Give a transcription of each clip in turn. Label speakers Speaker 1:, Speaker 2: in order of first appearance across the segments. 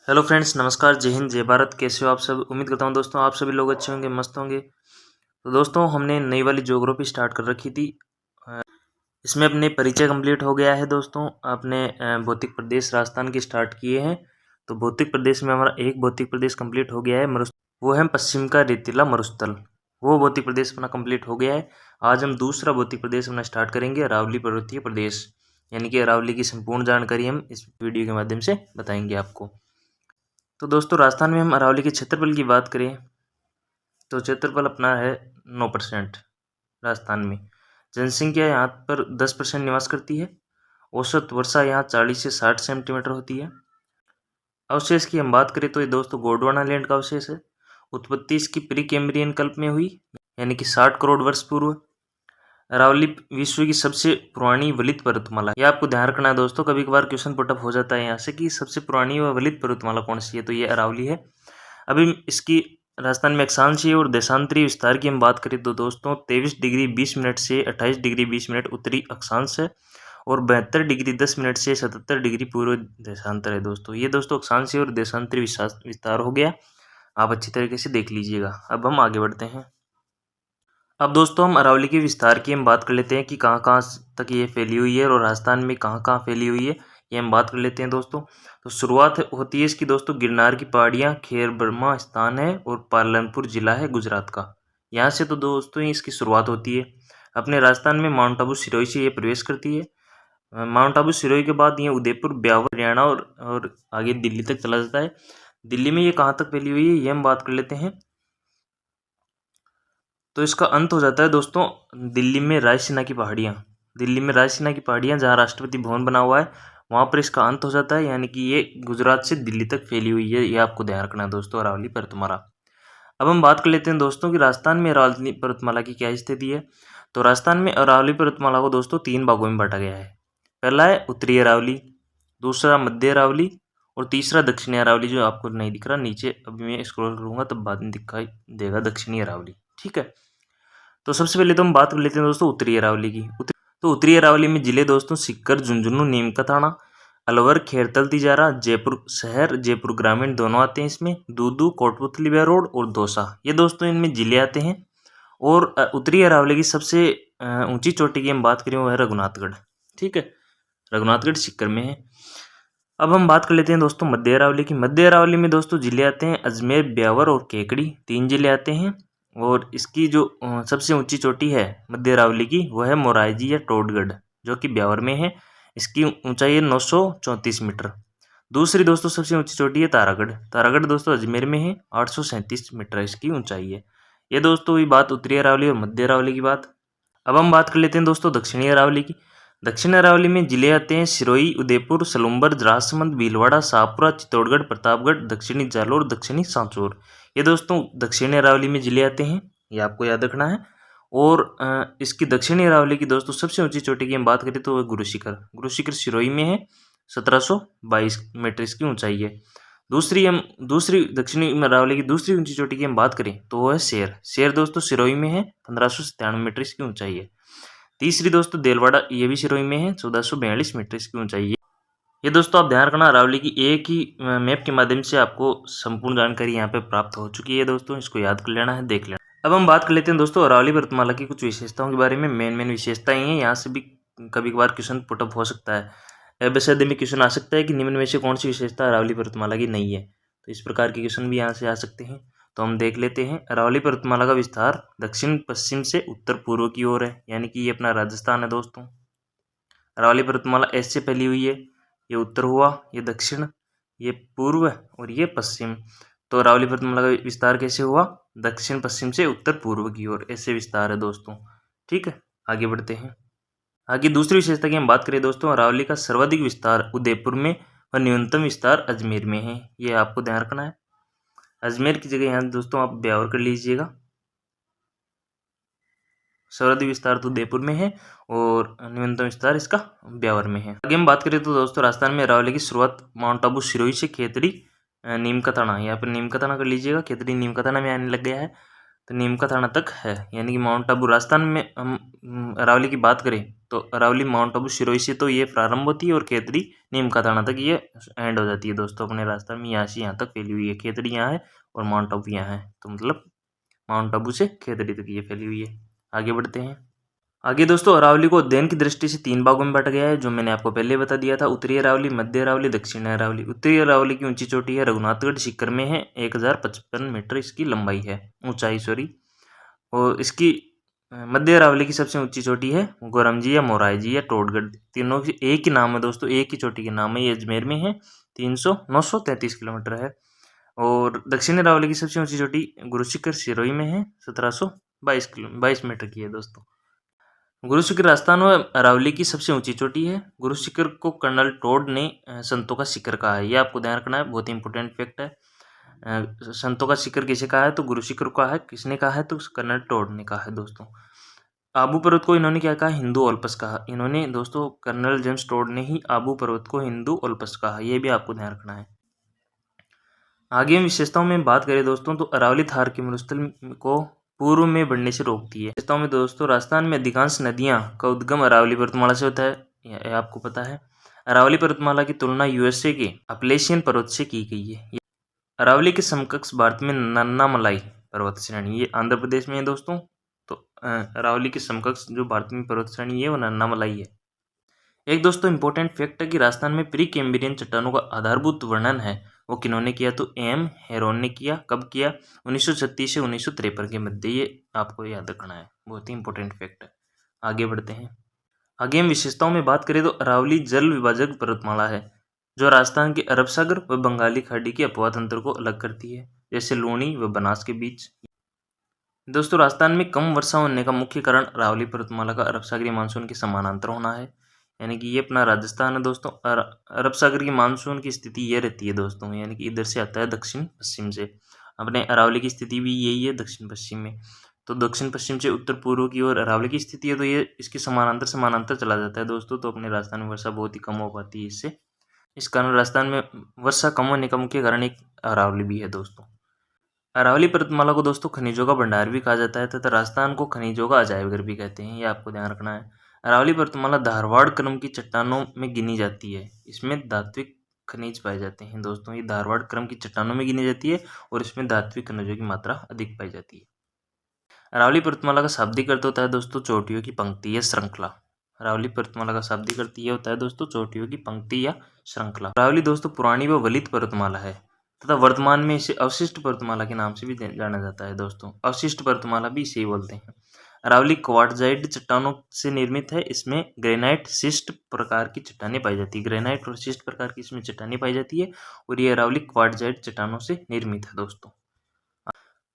Speaker 1: Hello friends, नमस्कार, जय हिंद, जय भारत। कैसे हो आप सब? उम्मीद करता हूँ दोस्तों आप सभी लोग अच्छे होंगे, मस्त होंगे। तो दोस्तों हमने नई वाली ज्योग्राफी स्टार्ट कर रखी थी। इसमें अपने परिचय कंप्लीट हो गया है दोस्तों। आपने भौतिक प्रदेश राजस्थान की स्टार्ट किए हैं। तो भौतिक प्रदेश में हमारा एक भौतिक प्रदेश कंप्लीट हो गया है, वो है पश्चिम का रेतीला मरुस्थल। वो भौतिक प्रदेश अपना कंप्लीट हो गया है। आज हम दूसरा भौतिक प्रदेश अपना स्टार्ट करेंगे, अरावली पर्वतीय प्रदेश। यानी कि अरावली की संपूर्ण जानकारी हम इस वीडियो के माध्यम से बताएंगे आपको। तो दोस्तों राजस्थान में हम अरावली के क्षेत्रफल की बात करें तो क्षेत्रफल अपना है 9%। राजस्थान में जनसंख्या यहाँ पर 10% निवास करती है। औसत वर्षा यहाँ 40 से 60 सेंटीमीटर होती है। अवशेष की हम बात करें तो ये दोस्तों गोंडवाना लैंड का अवशेष है। उत्पत्ति इसकी प्री कैम्ब्रियन कल्प में हुई, यानी कि 60 करोड़ वर्ष पूर्व। अरावली विश्व की सबसे पुरानी वलित पर्वतमाला। ये आपको ध्यान रखना है दोस्तों, कभी कभार क्वेश्चन पुटअप हो जाता है यहाँ से कि सबसे पुरानी व वलित पर्वतमाला कौन सी है, तो ये अरावली है। अभी इसकी राजस्थान में अक्षांशीय और देशांतरीय विस्तार की हम बात करें तो दोस्तों 23 डिग्री 20 मिनट से 28 डिग्री 20 मिनट उत्तरी अक्षांश है, और 72 डिग्री 10 मिनट से 77 डिग्री पूर्व देशांतर है दोस्तों। ये दोस्तों अक्षांशीय और देशांतरीय विस्तार हो गया, आप अच्छी तरीके से देख लीजिएगा। अब हम आगे बढ़ते हैं। अब दोस्तों हम अरावली के विस्तार की हम बात कर लेते हैं कि कहाँ कहाँ तक ये फैली हुई है और राजस्थान में कहाँ कहाँ फैली हुई है, ये हम बात कर लेते हैं दोस्तों। तो शुरुआत होती है इसकी दोस्तों गिरनार की पहाड़ियाँ, खेर ब्रह्मा स्थान है और पालनपुर जिला है गुजरात का। यहाँ से तो दोस्तों इसकी शुरुआत होती है। अपने राजस्थान में माउंट आबू सिरोही से ये प्रवेश करती है। माउंट आबू सिरोही के बाद ये उदयपुर, ब्यावर, हरियाणा और आगे दिल्ली तक चला जाता है। दिल्ली में ये कहाँ तक फैली हुई है ये हम बात कर लेते हैं। तो इसका अंत हो जाता है दोस्तों दिल्ली में रायसीना की पहाड़ियाँ। दिल्ली में रायसीना की पहाड़ियाँ जहाँ राष्ट्रपति भवन बना हुआ है वहाँ पर इसका अंत हो जाता है, यानी कि ये गुजरात से दिल्ली तक फैली हुई है। ये आपको ध्यान रखना है दोस्तों, अरावली पर्वतमाला। अब हम बात कर लेते हैं दोस्तों कि राजस्थान में अरावली पर्वतमाला की क्या स्थिति है। तो राजस्थान में अरावली पर्वतमाला को दोस्तों 3 भागों में बांटा गया है। पहला है उत्तरी अरावली, दूसरा मध्य अरावली और तीसरा दक्षिणी अरावली, जो आपको नहीं दिख रहा नीचे। अभी मैं स्क्रॉल करूंगा तब बाद में दिखाई देगा दक्षिणी अरावली, ठीक है। तो सबसे पहले तो हम बात कर लेते हैं दोस्तों उत्तरी अरावली की। तो उत्तरी अरावली में जिले दोस्तों सीकर, झुंझुनू, नीमका थाना, अलवर, खेरतल, तिजारा, जयपुर शहर, जयपुर ग्रामीण दोनों आते हैं इसमें, दूदू, कोटपुतली रोड और दौसा, ये दोस्तों इनमें जिले आते हैं। और उत्तरी अरावली की सबसे ऊंची चोटी की हम बात करें वो है रघुनाथगढ़, ठीक है। रघुनाथगढ़ सीकर में है। अब हम बात कर लेते हैं दोस्तों मध्य अरावली की। मध्य अरावली में दोस्तों जिले आते हैं अजमेर, ब्यावर और केकड़ी, 3 जिले आते हैं। और इसकी जो सबसे ऊंची चोटी है मध्य अरावली की वो है मोराइजी या टोडगढ़, जो कि ब्यावर में है। इसकी ऊंचाई है 934 मीटर। दूसरी दोस्तों सबसे ऊंची चोटी है तारागढ़। तारागढ़ दोस्तों अजमेर में है, 837 मीटर इसकी ऊंचाई है। ये दोस्तों हुई बात उत्तरी अरावली और मध्य अरावली की बात। अब हम बात कर लेते हैं दोस्तों दक्षिणी अरावली की। दक्षिण अरावली में जिले आते हैं सिरोही, उदयपुर, सलूम्बर, राजसमंद, भीलवाड़ा, शाहपुरा, चित्तौड़गढ़, प्रतापगढ़, दक्षिणी जालोर, दक्षिणी सांचौर, ये दोस्तों दक्षिणी अरावली में जिले आते हैं, ये आपको याद रखना है। और इसकी दक्षिणी अरावली की दोस्तों सबसे ऊंची चोटी की हम बात करें तो वह गुरुशिखर। गुरुशिखर सिरोही में है, 1722 मीटर इसकी ऊंचाई है। दूसरी दक्षिणी अरावली की दूसरी ऊंची चोटी की हम बात करें तो वो है शेर। शेर दोस्तों सिरोही में है, 1597 मीटर इसकी ऊंचाई है। तीसरी दोस्तों देलवाड़ा, ये भी सिरोही में है, 1442 मीटर इसकी ऊंचाई है। ये दोस्तों आप ध्यान रखना, अरावली की एक ही मैप के माध्यम से आपको संपूर्ण जानकारी यहाँ पे प्राप्त हो चुकी है दोस्तों, इसको याद कर लेना है, देख लेना। अब हम बात कर लेते हैं दोस्तों अरावली पर्वतमाला की कुछ विशेषताओं के बारे में। मेन विशेषताएं हैं, यहाँ से भी कभी कभार क्वेश्चन पुटअप हो सकता है। वैसे में क्वेश्चन आ सकता है कि निम्न में से कौन सी विशेषता अरावली पर्वतमाला की नहीं है, तो इस प्रकार के क्वेश्चन भी यहाँ से आ सकते हैं। तो हम देख लेते हैं। अरावली पर्वतमाला का विस्तार दक्षिण पश्चिम से उत्तर पूर्व की ओर है, यानी कि ये अपना राजस्थान है दोस्तों। अरावली पर्वतमाला ऐसे फैली हुई है, ये उत्तर हुआ, ये दक्षिण, ये पूर्व और ये पश्चिम। तो अरावली पर्वतमाला का विस्तार कैसे हुआ? दक्षिण पश्चिम से उत्तर पूर्व की ओर, ऐसे विस्तार है दोस्तों, ठीक है। आगे बढ़ते हैं। आगे दूसरी विशेषता की हम बात करें दोस्तों, अरावली का सर्वाधिक विस्तार उदयपुर में और न्यूनतम विस्तार अजमेर में है, ये आपको ध्यान रखना है। अजमेर की जगह यहाँ दोस्तों आप ब्यावर कर लीजिएगा। सर्वाधिक विस्तार तो उदयपुर में है और न्यूनतम विस्तार इसका ब्यावर में है। आगे हम बात करें तो दोस्तों राजस्थान में अरावली की शुरुआत माउंट आबू सिरोही से खेतड़ी नीमका थाना, यहाँ पर नीमका थाना कर लीजिएगा, खेतड़ी नीमका थाना में आने लग गया है। तो नीमका थाना तक है, यानी कि माउंट आबू। राजस्थान में हम अरावली की बात करें तो अरावली माउंट आबू सिरोही से तो ये प्रारंभ होती है और खेतड़ी नीमका थाना तक ये एंड हो जाती है दोस्तों। अपने राजस्थान में यहाँ से यहाँ तक फैली हुई है, खेतड़ी यहाँ है और माउंट आबू यहाँ है, तो मतलब माउंट आबू से खेतड़ी तक ये फैली हुई है। आगे बढ़ते हैं। आगे दोस्तों अरावली को अध्ययन की दृष्टि से 3 भागों में बांटा गया है, जो मैंने आपको पहले बता दिया था। उत्तरी अरावली, मध्य अरावली, दक्षिण अरावली। उत्तरी अरावली की ऊंची चोटी है रघुनाथगढ़ शिखर में है, 1055 मीटर इसकी लंबाई है, ऊंचाई सॉरी। और इसकी मध्य अरावली की सबसे ऊंची चोटी है गोरमजी या मोराई या टोडगढ़। तीनों की एक ही नाम है दोस्तों, एक ही चोटी के नाम है। ये अजमेर में है, 933 किलोमीटर है। और दक्षिण अरावली की सबसे ऊंची चोटी गुरु शिखर सिरोही में है, 1722 मीटर की है दोस्तों। गुरु शिखर राजस्थान और अरावली की सबसे ऊंची चोटी है। गुरु शिखर को कर्नल टोड ने संतों का शिखर कहा है, ये आपको ध्यान रखना है, बहुत ही इंपॉर्टेंट फैक्ट है। संतों का शिखर किसे कहा है तो गुरु शिखर को कहा है। किसने कहा है तो कर्नल टोड ने कहा है दोस्तों। आबू पर्वत को इन्होंने क्या कहा, हिंदू ओल्पस कहा। इन्होंने दोस्तों कर्नल जेम्स टोड ने ही आबू पर्वत को हिंदू ओल्पस कहा, यह भी आपको ध्यान रखना है। आगे विशेषताओं में बात करें दोस्तों तो अरावली थार के मरुस्थल को पूर्व में बढ़ने से रोकती है। विशेषताओं में दोस्तों राजस्थान में अधिकांश नदियां का उद्गम अरावली पर्वतमाला से होता है, यह आपको पता है। अरावली पर्वतमाला की तुलना यूएसए के अपलेशियन पर्वत से की गई है। अरावली के समकक्ष भारत में नन्नामलाई पर्वत श्रेणी, ये आंध्र प्रदेश में है दोस्तों। तो अरावली के समकक्ष जो भारत में पर्वत श्रेणी है वो नन्नामलाई है। एक दोस्तों इंपॉर्टेंट फैक्ट है कि राजस्थान में प्री कैम्ब्रियन चट्टानों का आधारभूत वर्णन है, वो किन्होंने किया तो एम हेरोन ने किया। कब किया, 1936 से 1953 के मध्य, ये आपको याद रखना है, बहुत ही इंपॉर्टेंट फैक्ट है। आगे बढ़ते हैं। आगे हम विशेषताओं में बात करें तो अरावली जल विभाजक पर्वतमाला है, जो राजस्थान के अरब सागर व बंगाली खाड़ी के अपवाह तंत्र को अलग करती है, जैसे लूणी व बनास के बीच। दोस्तों राजस्थान में कम वर्षा होने का मुख्य कारण अरावली पर्वतमाला का अरब सागरीय मानसून के समानांतर होना है, यानी कि ये अपना राजस्थान है दोस्तों। अरब सागर की मानसून की स्थिति ये रहती है दोस्तों, यानी कि इधर से आता है दक्षिण पश्चिम से। अपने अरावली की स्थिति भी यही है दक्षिण पश्चिम में, तो दक्षिण पश्चिम से उत्तर पूर्व की ओर अरावली की स्थिति है, तो ये इसके समानांतर चला जाता है दोस्तों। तो अपने राजस्थान में वर्षा बहुत ही कम हो पाती है इससे, इस कारण राजस्थान में वर्षा कम होने का मुख्य कारण एक अरावली भी है दोस्तों। अरावली पर्वतमाला को दोस्तों खनिजों का भंडार भी कहा जाता है तथा राजस्थान को खनिजों का अजायब घर भी कहते हैं, ये आपको ध्यान रखना है। अरावली पर्वतमाला धारवाड़ क्रम की चट्टानों में गिनी जाती है, इसमें धात्विक खनिज पाए जाते हैं दोस्तों। ये धारवाड़ क्रम की चट्टानों में गिनी जाती है और इसमें धात्विक खनिजों की मात्रा अधिक पाई जाती है। अरावली पर्वतमाला का शाब्दिक अर्थ होता है दोस्तों चोटियों की पंक्ति या श्रृंखला। अरावली पर्वतमाला का शाब्दिक अर्थ यह होता है दोस्तों चोटियों की पंक्ति या श्रृंखला। अरावली दोस्तों पुरानी व वलित पर्वतमाला है तथा वर्तमान में इसे अवशिष्ट पर्वतमाला के नाम से भी जाना जाता है दोस्तों। अवशिष्ट पर्वतमाला भी इसे ही बोलते हैं। अरावली क्वार्टजाइट चट्टानों से निर्मित है, इसमें ग्रेनाइट शिस्ट प्रकार की चट्टानें पाई जाती है। ग्रेनाइट और शिस्ट प्रकार की इसमें चट्टानें पाई जाती है और ये अरावली क्वार्टजाइट चट्टानों से निर्मित है दोस्तों।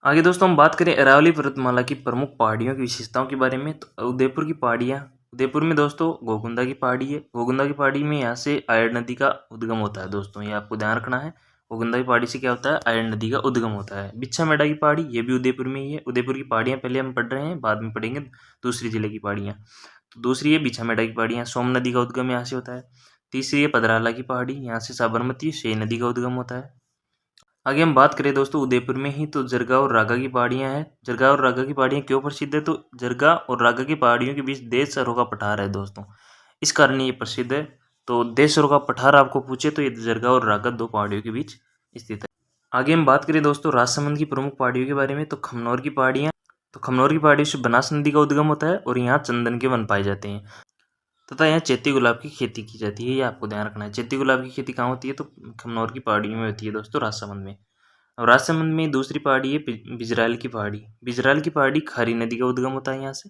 Speaker 1: आगे दोस्तों हम बात करें अरावली पर्वतमाला की प्रमुख पहाड़ियों की विशेषताओं के बारे में, तो उदयपुर की पहाड़ियाँ। उदयपुर में दोस्तों गोगुंदा की पहाड़ी है। गोगुंदा की पहाड़ी में यहाँ से आयड़ नदी का उद्गम होता है दोस्तों, ये आपको ध्यान रखना है। गोगुंदा की पहाड़ी से क्या होता है, आयड़ नदी का उद्गम होता है। बिच्छा मेड़ा की पहाड़ी, ये भी उदयपुर में ही है। उदयपुर की पहाड़ियाँ पहले हम पढ़ रहे हैं, बाद में पढ़ेंगे दूसरी जिले की पहाड़ियाँ। तो दूसरी है बिच्छा मेड़ा की पहाड़ियाँ, सोम नदी का उद्गम यहाँ से होता है। तीसरी है पदराला की पहाड़ी, यहाँ से साबरमती शेह नदी का उद्गम होता है। आगे हम बात करें दोस्तों उदयपुर में ही तो जरगा और रागा की पहाड़ियाँ हैं। जरगा और रागा की पहाड़ियाँ क्यों प्रसिद्ध है, तो जरगा और रागा की पहाड़ियों के बीच देशसरों का पठार है दोस्तों, इस कारण ये प्रसिद्ध है। तो देशसरों का पठार आपको पूछे तो ये जरगा और रागा दो पहाड़ियों के बीच स्थित है। आगे हम बात करें दोस्तों राजसमंद की प्रमुख पहाड़ियों के बारे में, तो खमनौर की पहाड़ियाँ। तो खमनौर की पहाड़ियों से बनास नदी का उद्गम होता है और यहाँ चंदन के वन पाए जाते हैं तथा यहाँ चैती गुलाब की खेती की जाती है, ये आपको ध्यान रखना है। चैती गुलाब की खेती कहाँ होती है, तो खमनौर की पहाड़ियों में होती है दोस्तों, राजसमंद में। अब राजसमंद में दूसरी पहाड़ी है बिजराल की पहाड़ी। बिजराल की पहाड़ी खारी नदी का उद्गम होता है यहाँ से।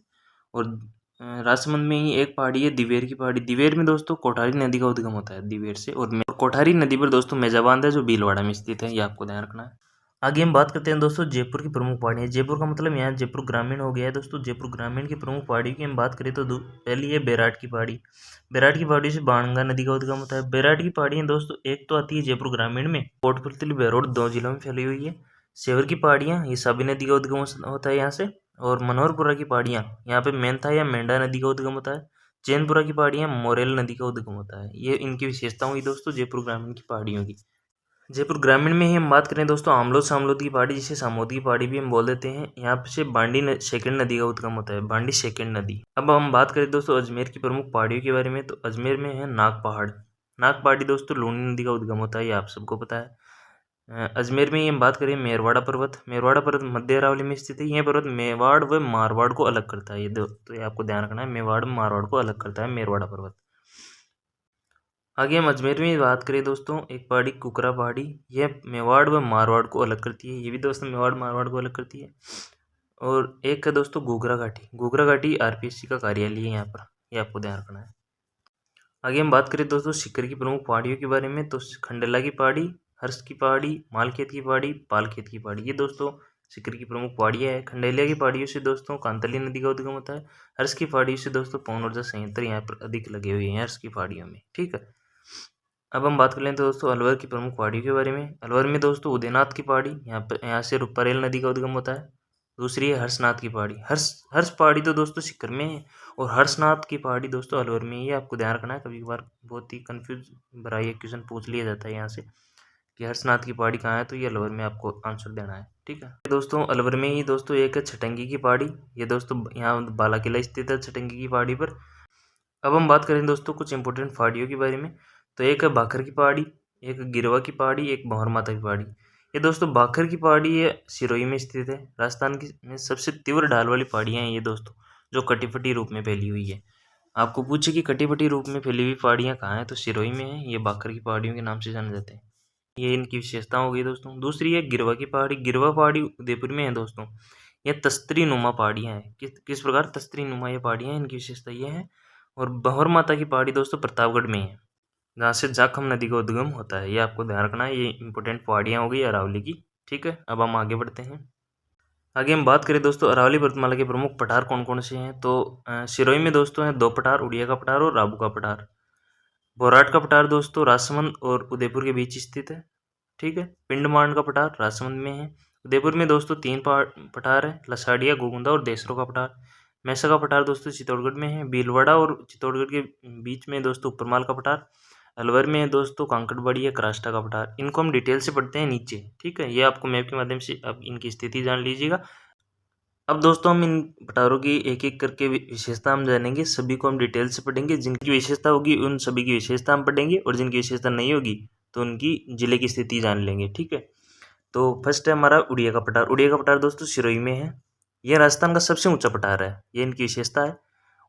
Speaker 1: और राजसमंद में ही एक पहाड़ी है दिवेर की पहाड़ी। दिवेर में दोस्तों कोठारी नदी का उद्गम होता है दिवेर से। और कोठारी नदी पर दोस्तों मेजाबांध है जो भीलवाड़ा में स्थित है, ये आपको ध्यान रखना है। आगे हम बात करते हैं दोस्तों जयपुर की प्रमुख पहाड़ियाँ। जयपुर का मतलब यहाँ जयपुर ग्रामीण हो गया है दोस्तों। जयपुर ग्रामीण की प्रमुख पहाड़ियों की हम बात करें तो पहली है बैराट की पहाड़ी। बैराट की पहाड़ी से बाणगंगा नदी का उद्गम होता है। बैराट की पहाड़ियाँ दोस्तों एक तो आती है जयपुर ग्रामीण में, कोटपुतली बहरोड 2 जिलों में फैली हुई है। सेवर की पहाड़ियाँ, ये साबी नदी का उद्गम होता है यहाँ से। और मनोहरपुरा की पहाड़ियाँ, यहाँ पे मेंथा या मेंढा नदी का उद्गम होता है। चैनपुरा की पहाड़ियाँ मोरेल नदी का उद्गम होता है। ये इनकी विशेषता हुई दोस्तों जयपुर ग्रामीण की पहाड़ियों की। जयपुर ग्रामीण में ही हम बात करें दोस्तों आमलोद सामलोद की पहाड़ी, जिसे सामोद की पहाड़ी भी हम बोल देते हैं। यहाँ से बांडी सेकंड नदी का उद्गम होता है, बांडी सेकंड नदी। अब हम बात करें दोस्तों अजमेर की प्रमुख पहाड़ियों के बारे में, तो अजमेर में है नाग पहाड़। नाग पहाड़ी दोस्तों लूनी नदी का उद्गम होता है, ये आप सबको पता है। अजमेर में ही हम बात करें मेरवाड़ा पर्वत। मेरवाड़ा पर्वत मध्य अरावली में स्थित है। यह पर्वत मेवाड़ व मारवाड़ को अलग करता है। तो ये आपको ध्यान रखना है, मेवाड़ मारवाड़ को अलग करता है मेरवाड़ा पर्वत। आगे हम अजमेर में बात करें दोस्तों, एक पहाड़ी कुकरा पहाड़ी, यह मेवाड़ व मारवाड़ को अलग करती है। ये भी दोस्तों मेवाड़ मारवाड़ को अलग करती है। और एक है दोस्तों घूघरा घाटी। घूघरा घाटी आरपीएससी का कार्यालय है यहाँ पर, ये आपको ध्यान रखना है। आगे हम बात करें दोस्तों सीकर की प्रमुख पहाड़ियों के बारे में, तो खंडेला की पहाड़ी, हर्ष की पहाड़ी, मालखेत की पहाड़ी, पालखेत की पहाड़ी, ये दोस्तों सीकर की प्रमुख पहाड़ियाँ है। खंडेलिया की पहाड़ियों से दोस्तों कांतली नदी का उद्गम होता है। हर्ष की पहाड़ियों से दोस्तों पवन ऊर्जा संयंत्र यहाँ पर अधिक लगे हुए हैं हर्ष की पहाड़ियों में, ठीक है। अब हम बात कर लें तो दोस्तों अलवर की प्रमुख पहाड़ियों के बारे में। अलवर में दोस्तों उदयनाथ की पहाड़ी, यहाँ से रुपारेल नदी का उद्गम होता है। दूसरी है हर्षनाथ की पहाड़ी। हर्ष पहाड़ी तो दोस्तों सीकर में है, और हर्षनाथ की पहाड़ी दोस्तों अलवर में, ये आपको ध्यान रखना है। कभी कभार बहुत ही कंफ्यूज भरा ये क्वेश्चन पूछ लिया जाता है यहाँ से कि हर्षनाथ की पहाड़ी कहाँ है, तो ये अलवर में आपको आंसर देना है, ठीक है दोस्तों। अलवर में ही दोस्तों एक है छटंगी की पहाड़ी, ये दोस्तों यहाँ बाला किला स्थित है छटंगी की पहाड़ी पर। अब हम बात करें दोस्तों कुछ इंपॉर्टेंट पहाड़ियों के बारे में, तो एक है भाखर की पहाड़ी, एक गिरवा की पहाड़ी, एक भंवर माता की पहाड़ी। ये दोस्तों भाखर की पहाड़ी है सिरोही में स्थित है। राजस्थान की में सबसे तीव्र ढाल वाली पहाड़ियाँ हैं ये दोस्तों, जो कटिपटी रूप में फैली हुई है। आपको पूछे कि कटिपटी रूप में फैली हुई पहाड़ियाँ कहाँ हैं, तो सिरोही में है। ये भाखर की पहाड़ियों के नाम से जाने जाते हैं। ये इनकी विशेषता हो गई दोस्तों। दूसरी है गिरवा की पहाड़ी। गिरवा पहाड़ी उदयपुर में है दोस्तों। ये तस्तरी नुमा पहाड़ियाँ हैं। किस प्रकार तस्तरी नुमा ये पहाड़ियाँ हैं, इनकी विशेषता ये है। और भंवर माता की पहाड़ी दोस्तों प्रतापगढ़ में है, जहाँ से जाखम नदी का उद्गम होता है। ये आपको ध्यान रखना है। ये इंपॉर्टेंट पहाड़ियाँ हो गई अरावली की, ठीक है। अब हम आगे बढ़ते हैं। आगे हम बात करें दोस्तों अरावली पर्वतमाला के प्रमुख पठार कौन कौन से हैं, तो सिरोही में दोस्तों हैं 2 पठार, उड़िया का पठार और राबू का पठार। बोराट का पठार दोस्तों राजसमंद और उदयपुर के बीच स्थित है, ठीक है। पिंडमांड का पठार राजसमंद में है। उदयपुर में दोस्तों 3 पठार है, लसाड़िया, गोगुंदा और देसरो का पठार। मैसा का पठार दोस्तों चित्तौड़गढ़ में है। भीलवाड़ा और चित्तौड़गढ़ के बीच में दोस्तों उपरमाल का पठार। अलवर में है दोस्तों कांकड़बाड़ी या क्रास्टा का पठार। इनको हम डिटेल से पढ़ते हैं नीचे, ठीक है। ये आपको मैप के माध्यम से अब इनकी स्थिति जान लीजिएगा। अब दोस्तों हम इन पठारों की एक एक करके विशेषता हम जानेंगे। सभी को हम डिटेल से पढ़ेंगे। जिनकी विशेषता होगी उन सभी की विशेषता हम पढ़ेंगे, और जिनकी विशेषता नहीं होगी तो उनकी जिले की स्थिति जान लेंगे, ठीक है। तो फर्स्ट है हमारा उड़िया का पठार। उड़िया का पठार दोस्तों सिरोही में है। यह राजस्थान का सबसे ऊंचा पठार है। ये इनकी विशेषता है।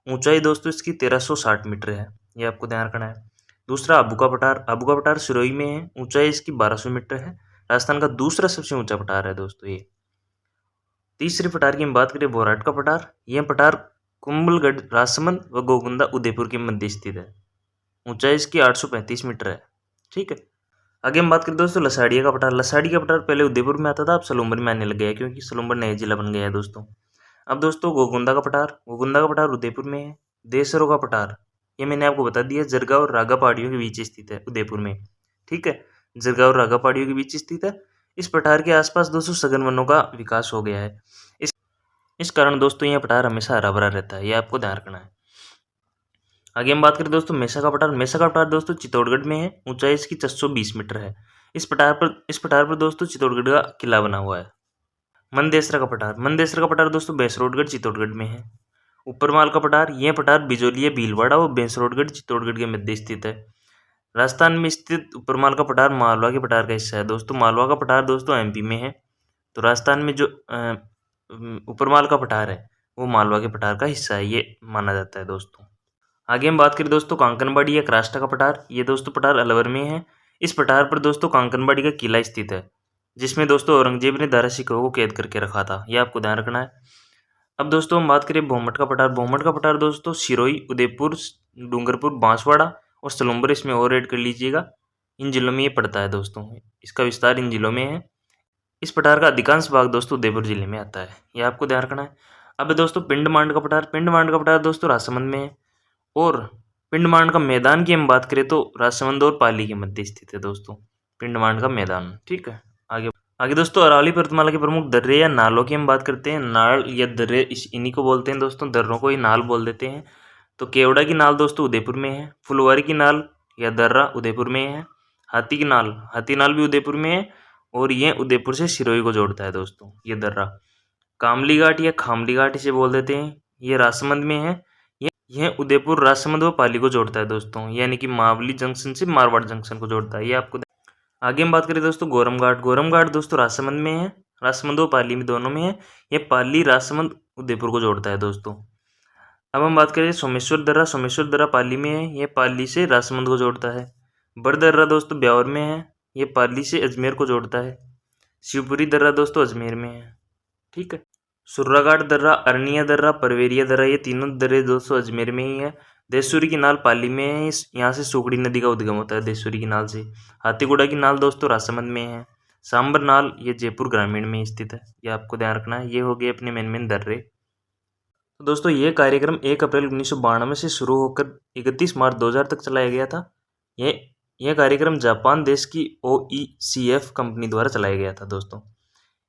Speaker 1: ऊंचाई दोस्तों इसकी 1360 मीटर है, ये आपको ध्यान रखना है। दूसरा आबू का पठार। आबू का पठार सिरोही में है। ऊंचाई इसकी 1200 मीटर है। राजस्थान का दूसरा सबसे ऊंचा पठार है दोस्तों ये। तीसरे पठार की हम बात करें बोराट का पठार। यह पठार कुंभलगढ़, राजसमंद व गोगुंदा उदयपुर के मध्य स्थित है। ऊंचाई इसकी 835 मीटर है, ठीक है। आगे हम बात करें दोस्तों लसाड़िया का पठार। लसाड़ी का पठार पहले उदयपुर में आता था, अब सलूम्बर में आने लग गया है, क्योंकि सलूम्बर नया जिला बन गया है दोस्तों। अब दोस्तों गोगुंदा का पठार। गोगुंदा का पठार उदयपुर में है। देसरो का पठार, ये मैंने आपको बता दिया, जरगा और रागा पहाड़ियों के बीच स्थित है उदयपुर में, ठीक है। जरगा और रागा पहाड़ियों के बीच स्थित है। इस पठार के आसपास दोस्तों सघन वनों का विकास हो गया है। इस कारण दोस्तों यह पठार हमेशा हरा भरा रहता है, ये आपको ध्यान रखना है। आगे हम बात करें दोस्तों मेसा का पठार। मेसा का पठार दोस्तों चित्तौड़गढ़ में है। ऊंचाई इसकी 420 मीटर है। इस पठार पर दोस्तों चित्तौड़गढ़ का किला बना हुआ है। मनदेसरा का पठार। मनदेसरा का पठार दोस्तों बेसरोडगढ़ चित्तौड़गढ़ में है। उपरमाल का पठार। यह पठार बिजोलिया, भीलवाड़ा और बेसरोडगढ़ चित्तौड़गढ़ के मध्य स्थित है। राजस्थान में स्थित उपरमाल का पठार मालवा के पठार का हिस्सा है दोस्तों। मालवा का पठार दोस्तों एमपी में है। तो राजस्थान में जो उपरमाल का पठार है वो मालवा के पठार का हिस्सा है, ये माना जाता है दोस्तों। आगे हम बात करें दोस्तों कांकनबाड़ी या क्रास्टा का पठार। ये दोस्तों पठार अलवर में है। इस पठार पर दोस्तों कांकनबाड़ी का किला स्थित है, जिसमें दोस्तों औरंगजेब ने दारा सिकों को कैद करके रखा था, ये आपको ध्यान रखना है। अब दोस्तों हम बात करें भोमट का पठार। भोमट का पठार दोस्तों सिरोही, उदयपुर, डूंगरपुर, बांसवाड़ा और सलूम्बर, इसमें और ऐड कर लीजिएगा। इन जिलों में ये पड़ता है दोस्तों, इसका विस्तार इन जिलों में है। इस पठार का अधिकांश भाग दोस्तों उदयपुर जिले में आता है, ये आपको ध्यान रखना है। अब दोस्तों पिंडमांड का पठार। पिंडमांड का पठार दोस्तों राजसमंद में है। और पिंडमांड का मैदान की हम बात करें तो राजसमंद और पाली के मध्य स्थित है दोस्तों पिंडमांड का मैदान, ठीक है। आगे दोस्तों अरावली पर्वतमाला के प्रमुख दर्रे या नालों की हम बात करते हैं। नाल या दर्रे इन्हीं को बोलते हैं दोस्तों, दर्रों को ही नाल बोल देते हैं। तो केवड़ा की नाल दोस्तों उदयपुर में है। फुलवारी की नाल या दर्रा उदयपुर में है। हाथी नाल भी उदयपुर में है और ये उदयपुर से सिरोही को जोड़ता है दोस्तों ये दर्रा। कामली घाट या खामली घाट इसे बोल देते हैं, ये राजसमंद में है। यह उदयपुर, राजसमंद व पाली को जोड़ता है दोस्तों, यानी कि मावली जंक्शन से मारवाड़ जंक्शन को जोड़ता है। ये आपको आगे हम बात करें दोस्तों गोरम घाट दोस्तों राजसमंद में है, राजसमंद व पाली में दोनों में है। ये पाली राजसमंद उदयपुर को जोड़ता है दोस्तों। अब हम बात करें सोमेश्वर दर्रा पाली में है, ये पाली से राजसमंद को जोड़ता है। बड़दर्रा दोस्तों ब्यावर में है, ये पाली से अजमेर को जोड़ता है। शिवपुरी दर्रा दोस्तों अजमेर में है। ठीक है। सुर्राघाट दर्रा, अरनिया दर्रा, परवेरिया दर्रा, ये तीनों दर्रे दोस्तों अजमेर में ही है। देशूरी की नाल पाली में है, यहाँ से सुगड़ी नदी का उद्गम होता है देशूरी की नाल से। हाथीगुड़ा की नाल दोस्तों राजसमंद में है। सांबर नाल ये जयपुर ग्रामीण में स्थित है, ये आपको ध्यान रखना है। ये हो गए अपने मेन दर्रे। तो दोस्तों ये कार्यक्रम 1 अप्रैल 1992 से शुरू होकर 31 मार्च 2000 तक चलाया गया था। यह कार्यक्रम जापान देश की OECF कंपनी द्वारा चलाया गया था दोस्तों।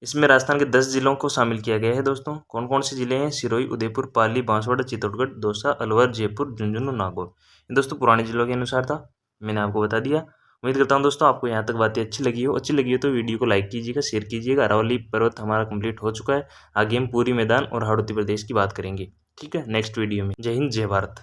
Speaker 1: इसमें राजस्थान के 10 जिलों को शामिल किया गया है दोस्तों। कौन कौन से जिले हैं? सिरोही, उदयपुर, पाली, बांसवाड़ा, चित्तौड़गढ़, दौसा, अलवर, जयपुर, झुंझुनू, नागौर। ये दोस्तों पुराने जिलों के अनुसार था, मैंने आपको बता दिया। उम्मीद करता हूँ दोस्तों आपको यहाँ तक बातें अच्छी लगी हो तो वीडियो को लाइक कीजिएगा, शेयर कीजिएगा। अरावली पर्वत हमारा कंप्लीट हो चुका है, आगे हम पूरी मैदान और हाड़ौती प्रदेश की बात करेंगे। ठीक है, नेक्स्ट वीडियो में। जय हिंद, जय भारत।